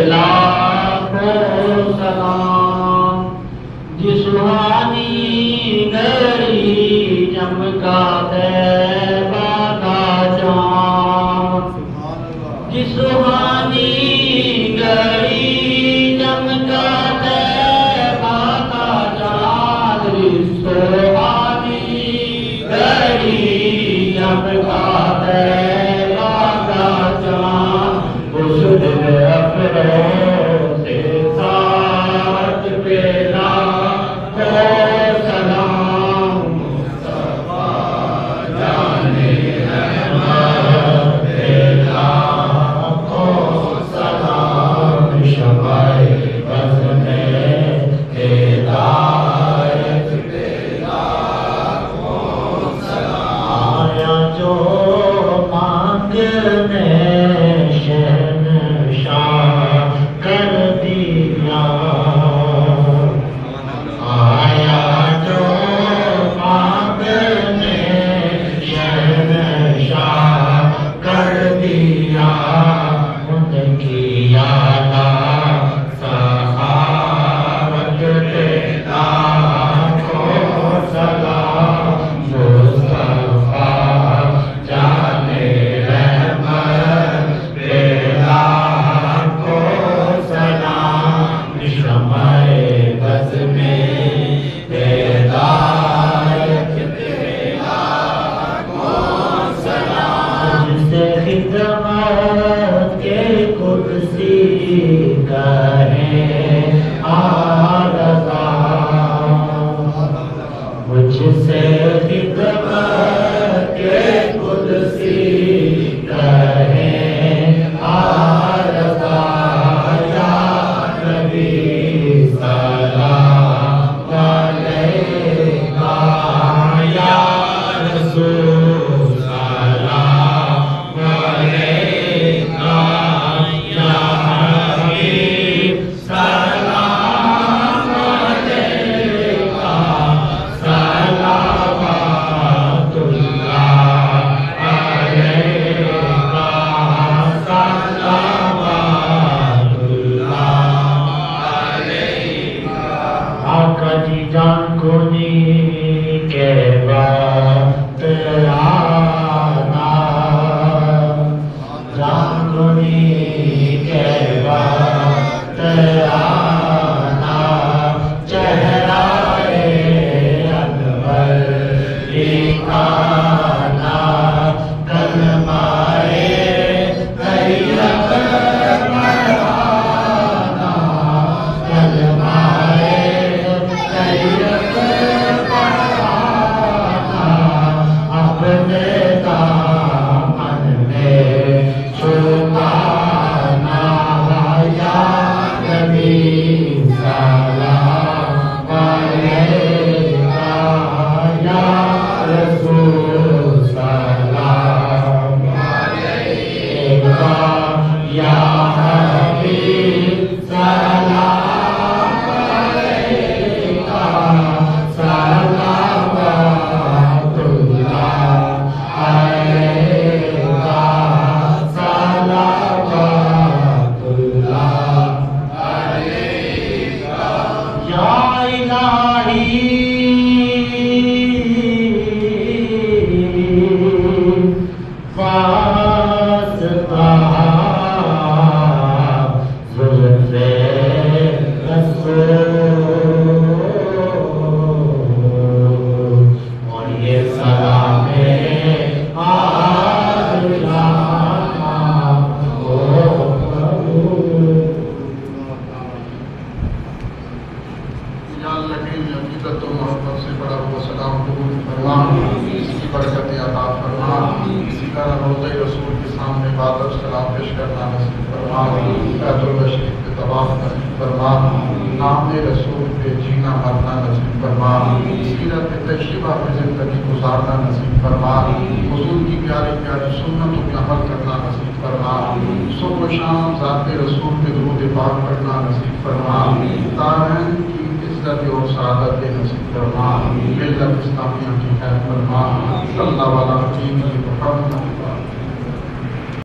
लाखों सलाम जिस सुहानी घड़ी चमका तैबा का चाँद, जिस सुहानी घड़ी चमका तैबा का चाँद, जिस सुहानी घड़ी चमका तैबा का चाँद, उस दिन अफरोज़ से साथ पे लाखों सलाम मुस्तफा जाने रहमत पे लाखों सलाम शमाए बज़्म में हिदायत पे लाखों सलाम। आया जो मांगने कर दिया, आया जो मांगने शहंशाह कर दिया, उनकी यादा सहावत पे लाखों सलाम मुस्तफा जाने रहमत पे शमाए बज़्म में हिदायत पे लाखों सलाम। जिसे खिदमत के कुर्सी कहे आरज़ा, मुझसे खिदमत के कुर्सी कहे आरज़ा, सलाम अलैका या रसूल, सलाम अलैका या हबीब, सलाम अलैका सलावतुल्लाह अलैका सलावतुल्लाह। आका जी जान को नी के बात आना, जान को नी के बात आना, चेहराए अनवर दिखाना, कलमाए तैयब पढ़ाना, कलमाए अपने दामन में छुपाना, या नबी सलाम अलैका या रसूल, सलाम अलैका या हबीब, सलाम अलैका सलावतुल्लाह अलैका सलावतुल्लाह अलैका। या इलाही वास्ता ज़ुल्फ़े रसूल, और ये सलामे आला ओ प्रभु। या अल्लाह की अक़ीदत और मोहब्बत से बड़ा हुआ सलाम कबूल फरमा, इसकी बरकत अता फरमा, इसी तरह रोज़े रसूल के सामने इबादत सलाम पेश करना नसीब फरमा, बैतुल शरीफ पे तवाफ़ नसीब फरमा, नाम रसूल पे जीना मरना नसीब फरमा, सीरत पे तशरीफ़ा पे ज़िंदगी गुजारना नसीब फरमा, हुज़ूर की प्यारी प्यारी सुन्नतों पे अमल करना नसीब फरमा, सुबह शाम ज़ाते रसूल पे दुरूद पाक पढ़ना नसीब फरमा, तारन की इज़्ज़त और सआदत नसीब फरमा, मिल्लत इस्लामिया की खैर फरमा, सल्लल्लाहु अलैहि व सल्लम।